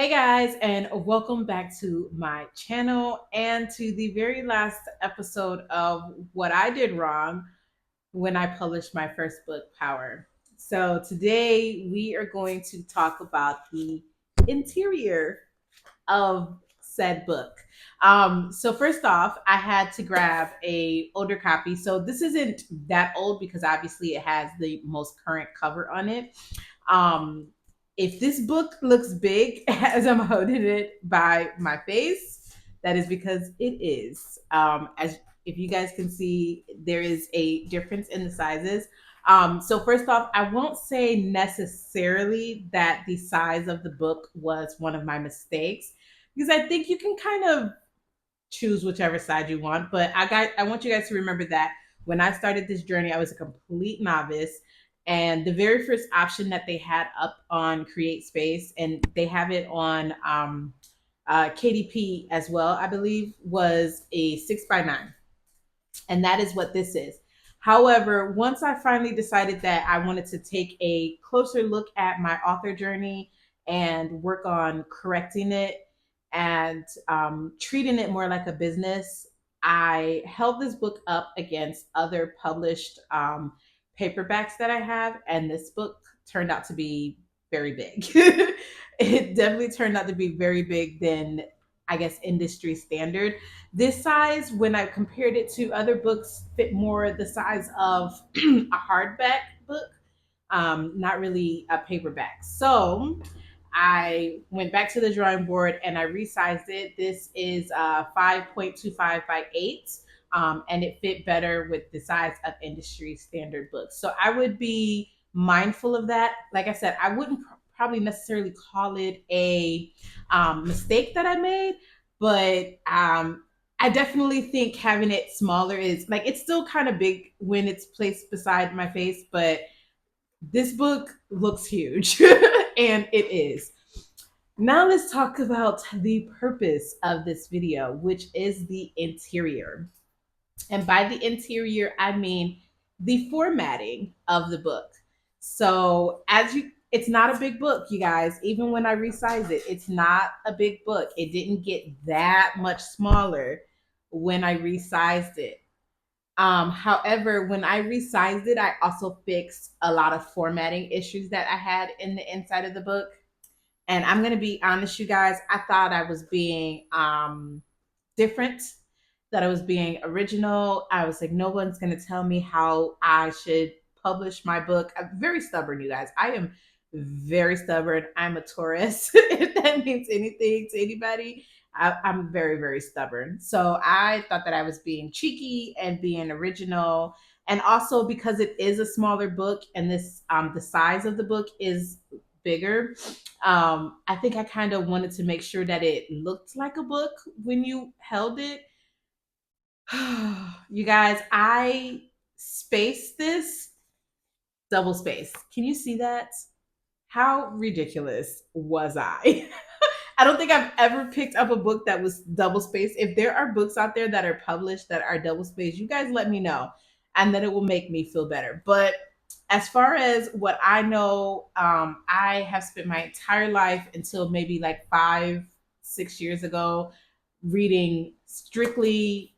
Hey guys, and welcome back to my channel and to the very last episode of what I did wrong when I published my first book, Power. So today we are going to talk about the interior of said book. So first off, I had to grab a older copy. So this isn't that old because obviously it has the most current cover on it. Um, if this book looks big as I'm holding it by my face, that is because it is. As if you guys can see, there is a difference in the sizes. So first off, I won't say necessarily that the size of the book was one of my mistakes because I think you can kind of choose whichever side you want. But I want you guys to remember that when I started this journey, I was a complete novice. And the very first option that they had up on Create Space, and they have it on KDP as well, I believe, was a 6x9. And that is what this is. However, once I finally decided that I wanted to take a closer look at my author journey and work on correcting it and treating it more like a business, I held this book up against other published paperbacks that I have, and this book turned out to be very big. It definitely turned out to be very big than, I guess, industry standard. This size, when I compared it to other books, fit more the size of a hardback book, not really a paperback. So I went back to the drawing board and I resized it. This is 5.25 by 8, and it fit better with the size of industry standard books. So I would be mindful of that. Like I said, I wouldn't probably necessarily call it a mistake that I made, but I definitely think having it smaller is like it's still kind of big when it's placed beside my face, but this book looks huge and it is. Now let's talk about the purpose of this video, which is the interior. And by the interior, I mean the formatting of the book. So it's not a big book, you guys. Even when I resized it, it's not a big book. It didn't get that much smaller when I resized it. However, when I resized it, I also fixed a lot of formatting issues that I had in the inside of the book. And I'm gonna be honest, you guys, I thought I was being different, that I was being original. I was like, no one's gonna tell me how I should publish my book. I'm very stubborn, you guys. I am very stubborn. I'm a Taurus, if that means anything to anybody. I'm very, very stubborn. So I thought that I was being cheeky and being original. And also because it is a smaller book and this the size of the book is bigger, I think I kind of wanted to make sure that it looked like a book when you held it. You guys, I spaced this double space. Can you see that? How ridiculous was I? I don't think I've ever picked up a book that was double spaced. If there are books out there that are published that are double spaced, you guys let me know, and then it will make me feel better. But as far as what I know, I have spent my entire life until maybe like 5, 6 years ago reading strictly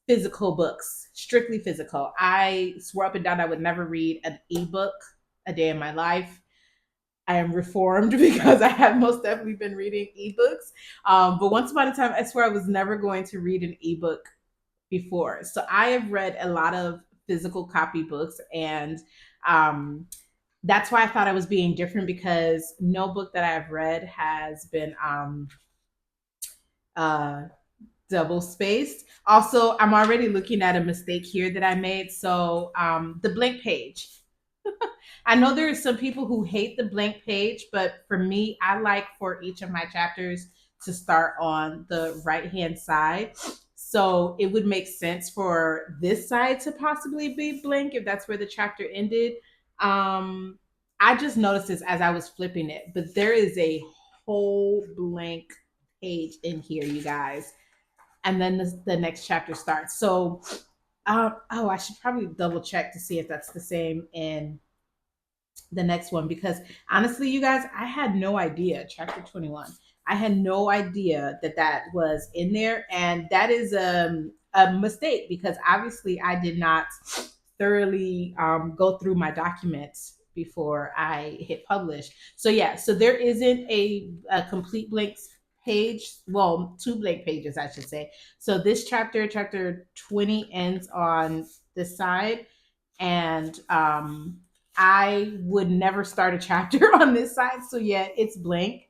physical books, strictly physical. I swore up and down I would never read an ebook a day in my life. I am reformed because I have most definitely been reading ebooks. But once upon a time, I swear I was never going to read an ebook before. So I have read a lot of physical copy books, and um, that's why I thought I was being different because no book that I've read has been uh, double spaced. Also, I'm already looking at a mistake here that I made. So the blank page. I know there are some people who hate the blank page, but for me, I like for each of my chapters to start on the right hand side. So it would make sense for this side to possibly be blank if that's where the chapter ended. Um, I just noticed this as I was flipping it, but there is a whole blank page in here, you guys. And then the next chapter starts. So, oh, I should probably double check to see if that's the same in the next one because honestly, you guys, I had no idea. Chapter 21. I had no idea that that was in there. And that is a mistake because obviously I did not thoroughly go through my documents before I hit publish. So yeah, so there isn't a complete blank page. Well, two blank pages, I should say. So this chapter 20, ends on this side, and I would never start a chapter on this side. So yeah, it's blank,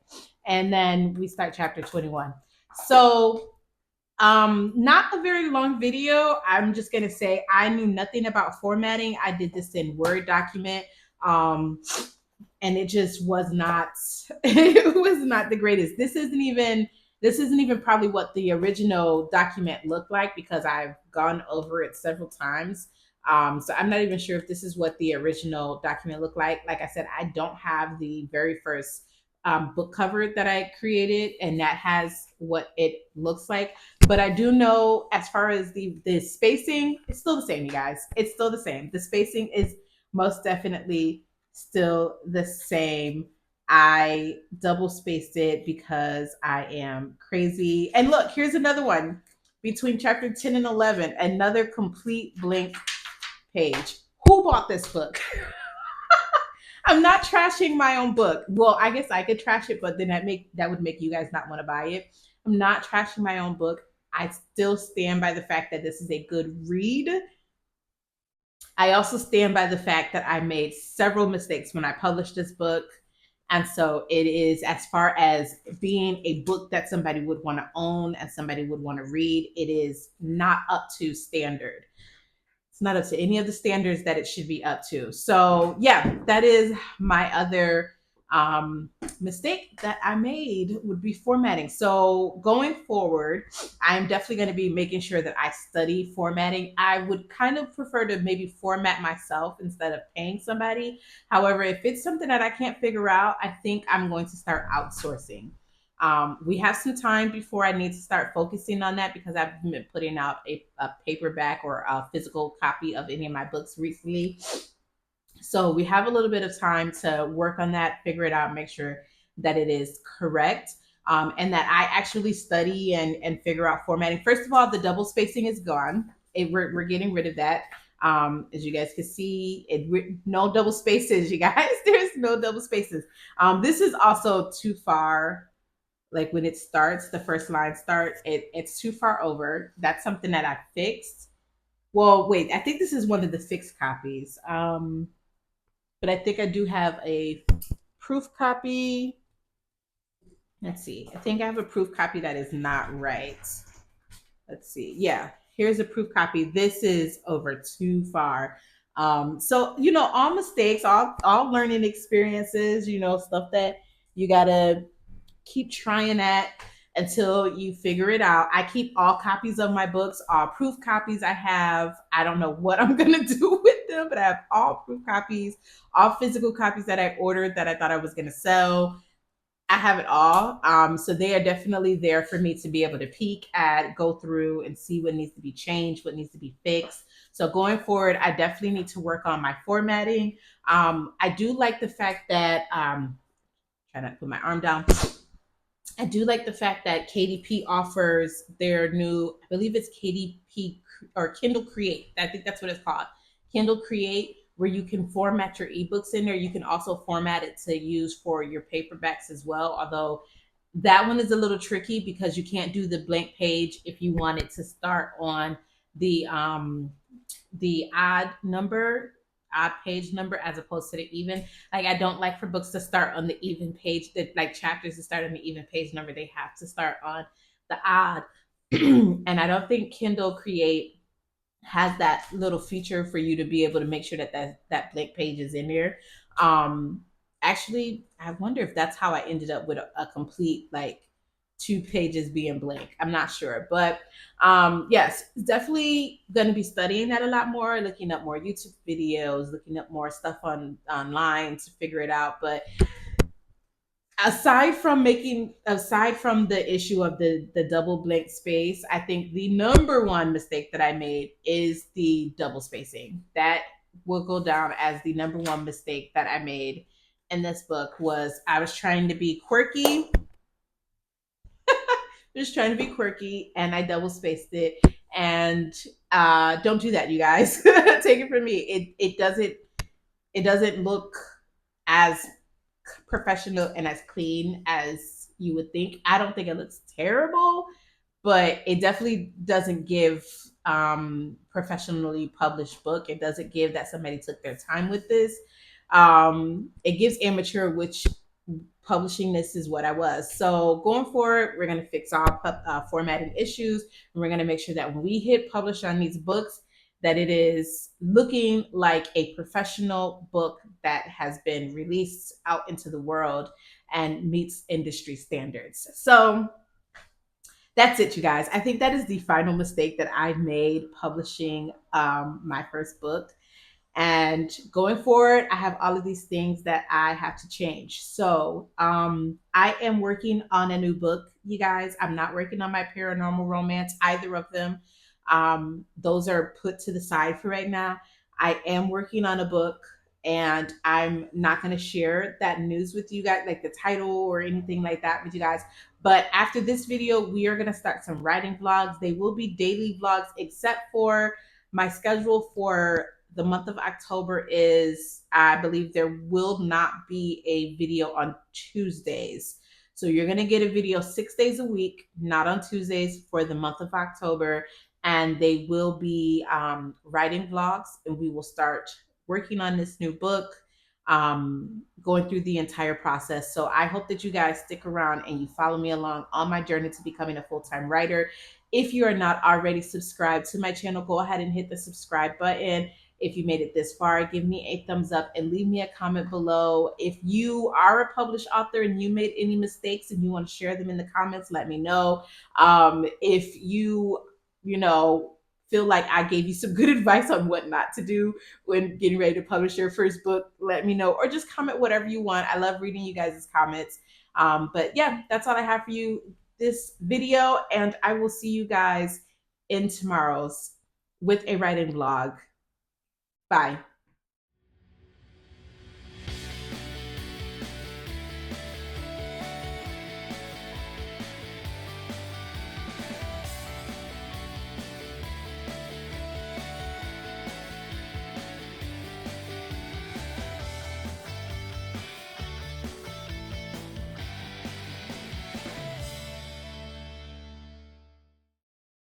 and then we start chapter 21. So not a very long video. I'm just gonna say I knew nothing about formatting. I did this in Word document. Um, and it just was not it was not the greatest. This isn't even probably what the original document looked like because I've gone over it several times. So I'm not even sure if this is what the original document looked like. Like I said, I don't have the very first book cover that I created, and that has what it looks like. But I do know, as far as the spacing, it's still the same, you guys. It's still the same. The spacing is most definitely still the same. I double spaced it because I am crazy. And look, here's another one between chapter 10 and 11, another complete blank page. Who bought this book? I'm not trashing my own book. Well, I guess I could trash it, but then that would make you guys not want to buy it. I'm not trashing my own book. I still stand by the fact that this is a good read. I also stand by the fact that I made several mistakes when I published this book. And so it is, as far as being a book that somebody would want to own and somebody would want to read, it is not up to standard. It's not up to any of the standards that it should be up to. So yeah, that is my other mistake that I made, would be formatting. So going forward, I'm definitely going to be making sure that I study formatting. I would kind of prefer to maybe format myself instead of paying somebody. However, if it's something that I can't figure out, I think I'm going to start outsourcing. We have some time before I need to start focusing on that because I've been putting out a paperback or a physical copy of any of my books recently. So we have a little bit of time to work on that, figure it out, make sure that it is correct. And that I actually study and figure out formatting. First of all, the double spacing is gone. We're getting rid of that. As you guys can see, no double spaces, you guys. There's no double spaces. This is also too far. Like when it starts, the first line starts, it's too far over. That's something that I fixed. Well, wait, I think this is one of the fixed copies. But I think I do have a proof copy. Let's see. I think I have a proof copy that is not right. Let's see. Yeah, here's a proof copy. This is over too far. So all mistakes, all learning experiences, stuff that you gotta keep trying at until you figure it out. I keep all copies of my books, all proof copies I have. I don't know what I'm going to do with them, but I have all proof copies, all physical copies that I ordered that I thought I was going to sell. I have it all. So they are definitely there for me to be able to peek at, go through and see what needs to be changed, what needs to be fixed. So going forward, I definitely need to work on my formatting. I do like the fact that, try not to put my arm down. I do like the fact that KDP offers their new, I believe it's KDP or Kindle Create. I think that's what it's called. Kindle Create, where you can format your ebooks in there. You can also format it to use for your paperbacks as well. Although that one is a little tricky because you can't do the blank page if you want it to start on the odd page number as opposed to the even. Like, I don't like for books to start on the even page, that like chapters to start on the even page number. They have to start on the odd. And I don't think Kindle Create has that little feature for you to be able to make sure that blank page is in there. Actually, I wonder if that's how I ended up with a complete, like, 2 pages being blank. I'm not sure, but yes, definitely going to be studying that a lot more, looking up more YouTube videos, looking up more stuff online to figure it out. But aside from the issue of the double blank space, I think the number one mistake that I made is the double spacing. That will go down as the number one mistake that I made in this book. Was I was trying to be quirky just trying to be quirky, and I double spaced it. And don't do that, you guys. Take it from me. It doesn't look as professional and as clean as you would think. I don't think it looks terrible, but it definitely doesn't give professionally published book. It doesn't give that somebody took their time with this. It gives amateur, which publishing this is what I was. So going forward, we're going to fix all formatting issues, and we're going to make sure that when we hit publish on these books, that it is looking like a professional book that has been released out into the world and meets industry standards. So that's it, you guys. I think that is the final mistake that I made publishing my first book. And going forward, I have all of these things that I have to change. So I am working on a new book, you guys. I'm not working on my paranormal romance, either of them. Those are put to the side for right now. I am working on a book, and I'm not going to share that news with you guys, like the title or anything like that with you guys. But after this video, we are going to start some writing vlogs. They will be daily vlogs, except for my schedule for the month of October is, I believe there will not be a video on Tuesdays. So you're going to get a video 6 days a week, not on Tuesdays, for the month of October. And they will be writing vlogs, and we will start working on this new book, going through the entire process. So I hope that you guys stick around and you follow me along on my journey to becoming a full-time writer. If you are not already subscribed to my channel, go ahead and hit the subscribe button. If you made it this far, give me a thumbs up and leave me a comment below. If you are a published author and you made any mistakes and you want to share them in the comments, let me know. If you feel like I gave you some good advice on what not to do when getting ready to publish your first book, let me know, or just comment whatever you want. I love reading you guys' comments. But yeah, that's all I have for you this video, and I will see you guys in tomorrow's with a writing vlog. Bye.